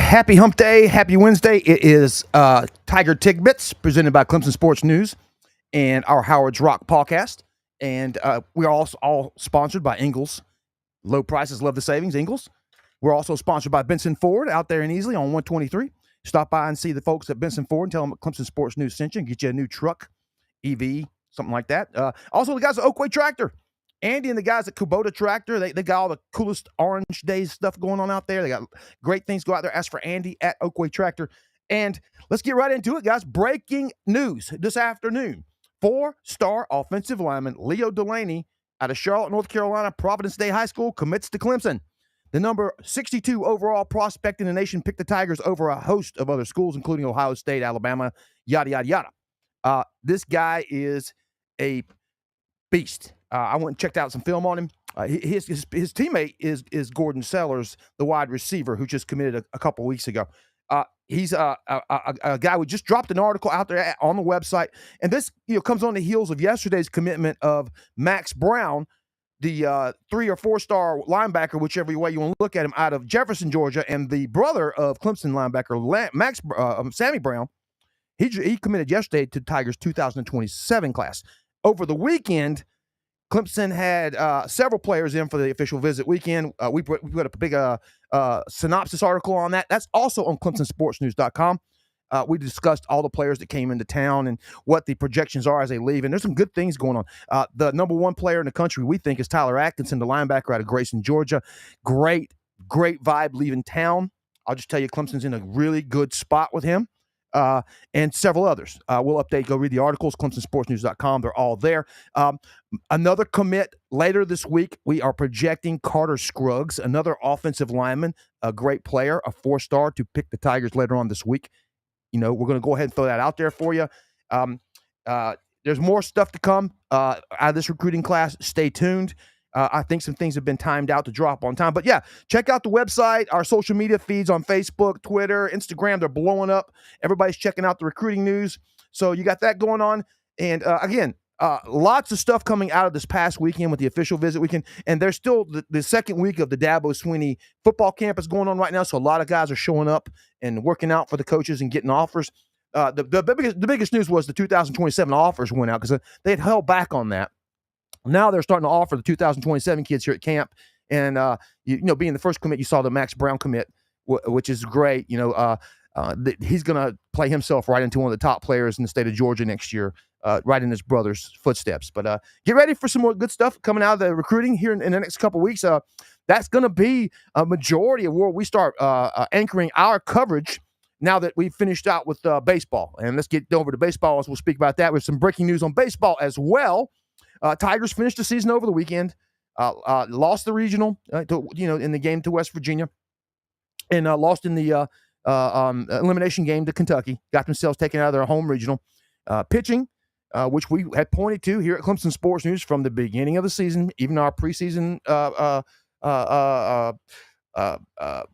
Happy Hump Day. Happy Wednesday. It is Tiger Tidbits presented by Clemson Sports News and our Howard's Rock Pawcast. And we are also all sponsored by Ingles. Low prices, love the savings, Ingles. We're also sponsored by Benson Ford out there in Easley on 123. Stop by and see the folks at Benson Ford and tell them Clemson Sports News sent you and get you a new truck, EV, something like that. Also, the guys at Oakway Tractor. Andy and the guys at Kubota Tractor, they got all the coolest Orange Days stuff going on out there. They got great things. Go out there, ask for Andy at Oakway Tractor. And let's get right into it, guys. Breaking news this afternoon. 4-star offensive lineman Leo Delaney out of Charlotte, North Carolina, Providence Day High School, commits to Clemson. The number 62 overall prospect in the nation picked the Tigers over a host of other schools, including Ohio State, Alabama, yada, yada, yada. This guy is a beast. I went and checked out some film on him. His teammate is Gordon Sellers, the wide receiver who just committed a couple weeks ago. He's a guy who just dropped an article out there on the website, and this comes on the heels of yesterday's commitment of Max Brown, the 3 or 4-star linebacker, whichever way you want to look at him, out of Jefferson, Georgia, and the brother of Clemson linebacker Sammy Brown. He committed yesterday to Tigers 2027 class. Over the weekend, Clemson had several players in for the official visit weekend. We put up a big synopsis article on that. That's also on ClemsonSportsNews.com. We discussed all the players that came into town and what the projections are as they leave. And there's some good things going on. The number one player in the country, we think, is Tyler Atkinson, the linebacker out of Grayson, Georgia. Great vibe leaving town. I'll just tell you, Clemson's in a really good spot with him. And several others. We'll update. Go read the articles, ClemsonSportsNews.com. They're all there. Another commit later this week. We are projecting Carter Scruggs, another offensive lineman, a great player, a 4-star to pick the Tigers later on this week. We're going to go ahead and throw that out there for you. There's more stuff to come out of this recruiting class. Stay tuned. I think some things have been timed out to drop on time. But, yeah, check out the website, our social media feeds on Facebook, Twitter, Instagram. They're blowing up. Everybody's checking out the recruiting news. So you got that going on. And, again, lots of stuff coming out of this past weekend with the official visit weekend. And there's still the second week of the Dabo Swinney football camp is going on right now. So a lot of guys are showing up and working out for the coaches and getting offers. The biggest news was the 2027 offers went out because they had held back on that. Now they're starting to offer the 2027 kids here at camp. And, being the first commit, you saw the Max Brown commit, which is great. He's going to play himself right into one of the top players in the state of Georgia next year, right in his brother's footsteps. But get ready for some more good stuff coming out of the recruiting here in the next couple of weeks. That's going to be a majority of where we start anchoring our coverage now that we've finished out with baseball. And let's get over to baseball as we'll speak about that with some breaking news on baseball as well. Tigers finished the season over the weekend, lost the regional, in the game to West Virginia, and lost in the elimination game to Kentucky. Got themselves taken out of their home regional. Pitching, which we had pointed to here at Clemson Sports News from the beginning of the season, even our preseason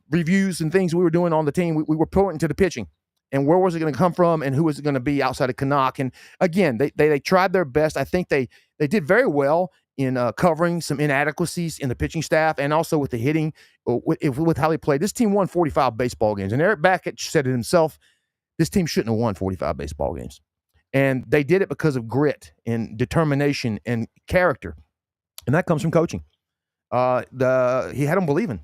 reviews and things we were doing on the team, we were pointing to the pitching. And where was it going to come from, and who was it going to be outside of Canuck? And again, they tried their best. I think they did very well in covering some inadequacies in the pitching staff and also with the hitting, with how they played. This team won 45 baseball games, and Eric Backett said it himself. This team shouldn't have won 45 baseball games, and they did it because of grit and determination and character, and that comes from coaching. He had them believing.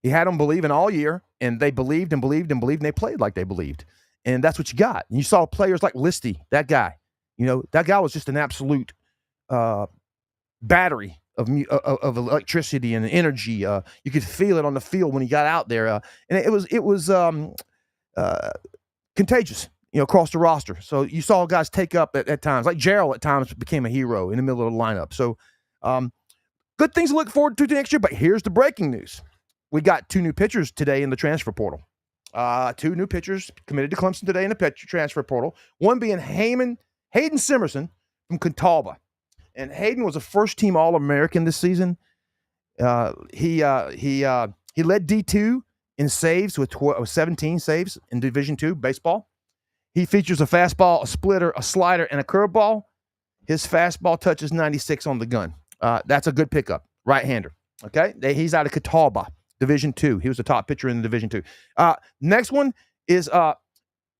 He had them believing all year, and they believed and believed and believed, and they played like they believed. And that's what you got. And you saw players like Listy, that guy. That guy was just an absolute battery of electricity and energy. You could feel it on the field when he got out there. And it was contagious, across the roster. So you saw guys take up at times. Like Gerald at times became a hero in the middle of the lineup. So good things to look forward to next year. But here's the breaking news. We got 2 new pitchers today in the transfer portal. 2 new pitchers committed to Clemson today in the transfer portal. One being Hayden Simerson from Catawba. And Hayden was a first-team All-American this season. He led D2 in saves with 17 saves in Division II baseball. He features a fastball, a splitter, a slider, and a curveball. His fastball touches 96 on the gun. That's a good pickup, right-hander. Okay, he's out of Catawba. Division II. He was the top pitcher in the Division II. Next one is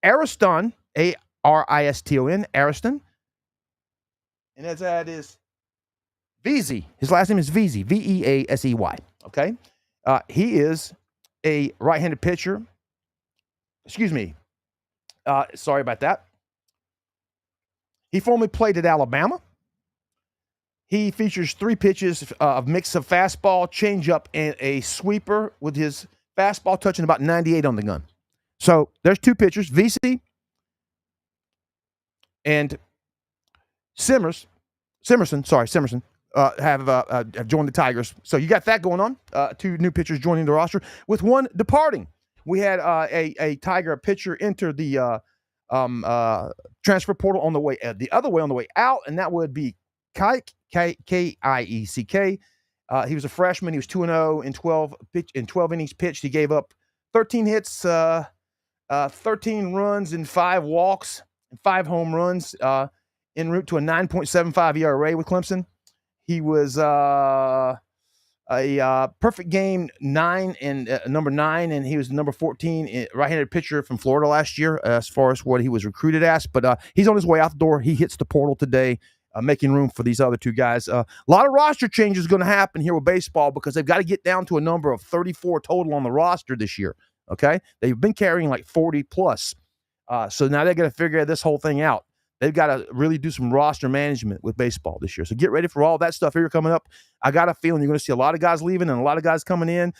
Ariston, Ariston, Ariston. And that is Veasey. His last name is Veasey, Veasey. Okay? He is a right-handed pitcher. Excuse me. Sorry about that. He formerly played at Alabama. He features 3 pitches of mix of fastball, changeup, and a sweeper, with his fastball touching about 98 on the gun. So there's 2 pitchers, VC and Simerson, have joined the Tigers. So you got that going on. 2 new pitchers joining the roster, with 1 departing. We had a Tiger pitcher enter the transfer portal on the way the other way on the way out, and that would be Kiek, K-I-E-C-K. He was a freshman. He was 2-0 in 12 innings pitched. He gave up 13 hits, 13 runs, and 5 walks, and 5 home runs, en route to a 9.75 ERA with Clemson. He was a perfect game 9 and number 9, and he was number 14 right-handed pitcher from Florida last year as far as what he was recruited as. But he's on his way out the door. He hits the portal today, making room for these other 2 guys. A lot of roster changes going to happen here with baseball, because they've got to get down to a number of 34 total on the roster this year. Okay, they've been carrying like 40 plus. So now they're going to figure this whole thing out. They've got to really do some roster management with baseball this year. So get ready for all that stuff here coming up. I got a feeling you're going to see a lot of guys leaving and a lot of guys coming in.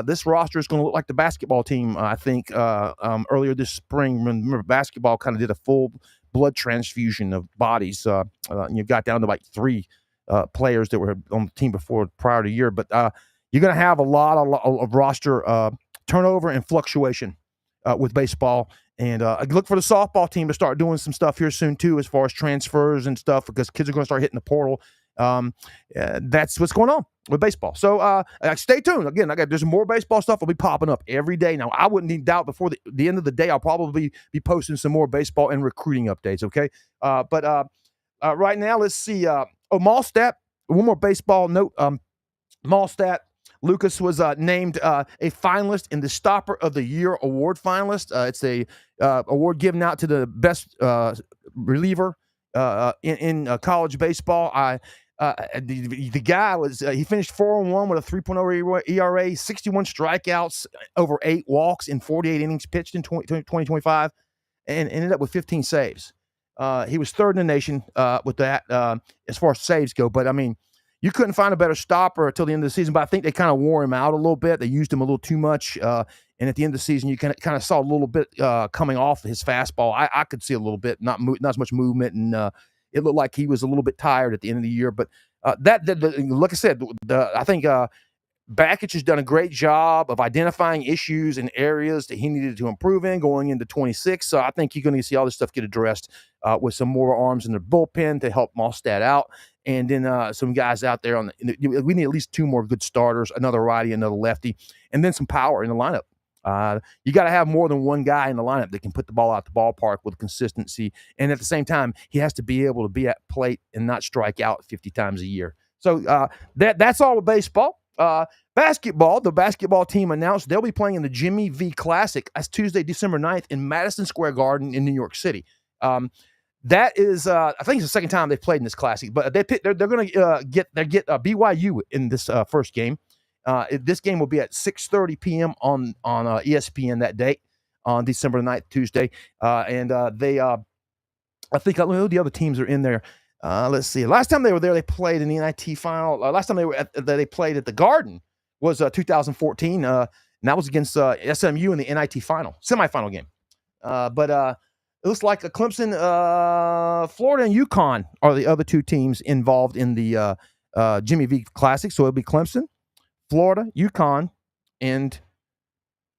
This roster is going to look like the basketball team, I think, earlier this spring. Remember, basketball kind of did a full blood transfusion of bodies. You got down to like 3 players that were on the team prior to the year. But you're going to have a lot of roster turnover and fluctuation with baseball. And I look for the softball team to start doing some stuff here soon, too, as far as transfers and stuff, because kids are going to start hitting the portal. That's what's going on with baseball. So stay tuned. Again, there's more baseball stuff will be popping up every day. Now, I wouldn't need doubt before the end of the day, I'll probably be posting some more baseball and recruiting updates, okay? But right now, let's see. Malstat, one more baseball note. Malstat, Lucas was named a finalist in the Stopper of the Year award finalist. It's a award given out to the best reliever in college baseball. The guy was he finished 4-1 with a 3.0 ERA, 61 strikeouts, over 8 walks in 48 innings pitched in 2025, and ended up with 15 saves. He was 3rd in the nation with that as far as saves go. But I mean, you couldn't find a better stopper until the end of the season, but I think they kind of wore him out a little bit. They used him a little too much. And at the end of the season, you kind of saw a little bit coming off his fastball. I could see a little bit, not as much movement, and it looked like he was a little bit tired at the end of the year. But like I said, I think Bakich has done a great job of identifying issues and areas that he needed to improve in going into 26. So I think you're going to see all this stuff get addressed with some more arms in the bullpen to help Malstat out. And then some guys out there we need at least 2 more good starters, another righty, another lefty, and then some power in the lineup. You got to have more than one guy in the lineup that can put the ball out the ballpark with consistency. And at the same time, he has to be able to be at plate and not strike out 50 times a year. So that's all with baseball. Basketball, the basketball team announced they'll be playing in the Jimmy V Classic. That's Tuesday, December 9th in Madison Square Garden in New York City. That is, I think it's the second time they've played in this Classic, but they're going to get BYU in this first game. This game will be at 6:30 p.m. on ESPN that day, on December 9th, Tuesday. And they, I think the other teams are in there. Let's see. Last time they were there, they played in the NIT final. Last time they played at the Garden was 2014. And that was against SMU in the NIT semifinal game. But it looks like Clemson, Florida, and UConn are the other 2 teams involved in the Jimmy V Classic. So it'll be Clemson, Florida, UConn, and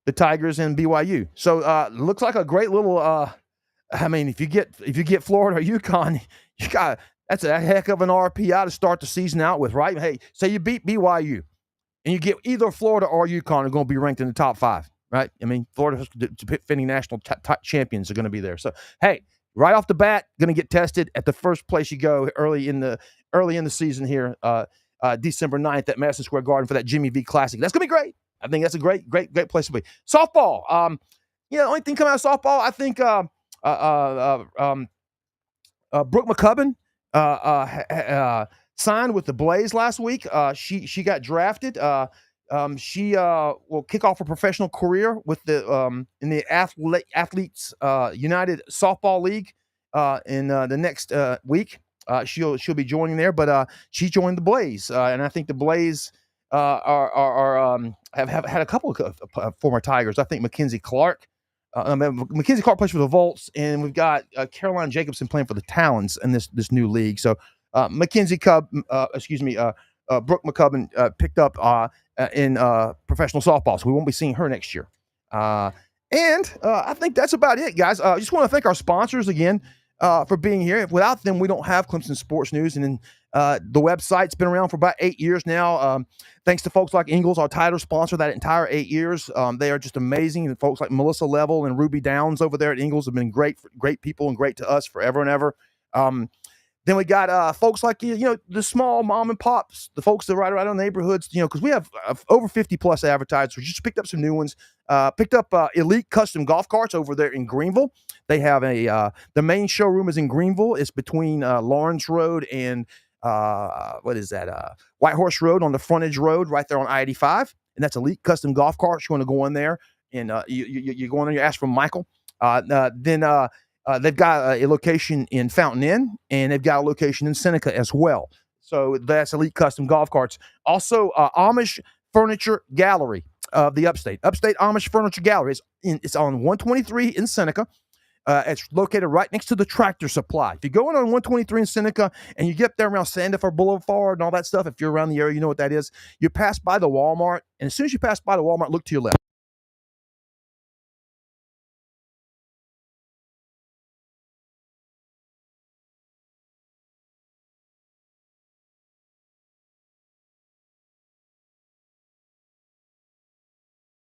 the Tigers and BYU. So looks like a great little. I mean, if you get Florida or UConn, that's a heck of an RPI to start the season out with, right? Hey, say you beat BYU, and you get either Florida or UConn are going to be ranked in the top 5. Right? I mean, Florida's defending national champions are going to be there. So, hey, right off the bat, going to get tested at the first place you go early in the season here, December 9th at Madison Square Garden for that Jimmy V Classic. That's going to be great. I think that's a great place to be. Softball. The only thing coming out of softball, I think Brooke McCubbin signed with the Blaze last week. She got drafted. She will kick off her professional career with the in the Athletes United Softball League in the next week. She'll be joining there, but she joined the Blaze, and I think the Blaze have had a couple of former Tigers. I think Mackenzie Clark. Mackenzie Clark plays for the Volts, and we've got Caroline Jacobson playing for the Talons in this new league. So Brooke McCubbin picked up in professional softball, so we won't be seeing her next year. And I think that's about it, guys. I just want to thank our sponsors again for being here. Without them, we don't have Clemson Sports News, and then the website's been around for about 8 years now. Thanks to folks like Ingles, our title sponsor, that entire 8 years. They are just amazing. And folks like Melissa Level and Ruby Downs over there at Ingles have been great people and great to us forever and ever. Then we got folks like, the small mom and pops, the folks that ride around in the neighborhoods, because we have over 50 plus advertisers. We just picked up some new ones. Picked up Elite Custom Golf Carts over there in Greenville. They have the main showroom is in Greenville. It's between Lawrence Road and White Horse Road on the frontage road right there on I-85. And that's Elite Custom Golf Carts. You want to go in there and you go in there, you ask for Michael. Then they've got a location in Fountain Inn, and they've got a location in Seneca as well. So that's Elite Custom Golf Carts. Also, Amish Furniture Gallery of the Upstate Amish Furniture Gallery. It's on 123 in Seneca. It's located right next to the Tractor Supply. If you go in on 123 in Seneca and you get there around Sandifer Boulevard and all that stuff, if you're around the area, you know what that is. You pass by the Walmart, and as soon as you pass by the Walmart, look to your left.